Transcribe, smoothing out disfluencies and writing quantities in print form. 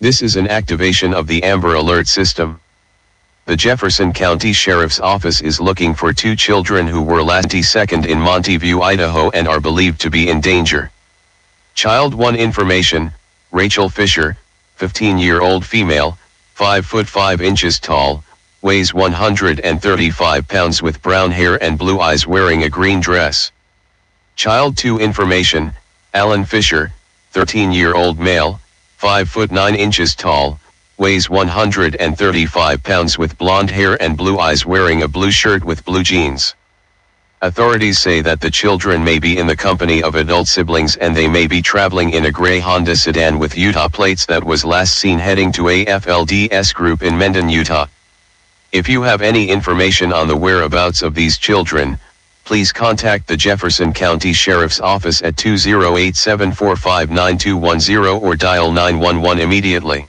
This is an activation of the Amber Alert system. The Jefferson County Sheriff's Office is looking for 2 children who were last seen in Monte View, Idaho and are believed to be in danger. Child 1 information: Rachel Fisher, 15-year-old female, 5 foot 5 inches tall, weighs 135 pounds with brown hair and blue eyes, wearing a green dress. Child 2 information: Alan Fisher, 13-year-old male, 5 foot 9 inches tall, weighs 135 pounds with blonde hair and blue eyes, wearing a blue shirt with blue jeans. Authorities say that the children may be in the company of adult siblings and they may be traveling in a gray Honda sedan with Utah plates that was last seen heading to a FLDS group in Mendon, Utah. If you have any information on the whereabouts of these children, please contact the Jefferson County Sheriff's Office at 208-745-9210 or dial 911 immediately.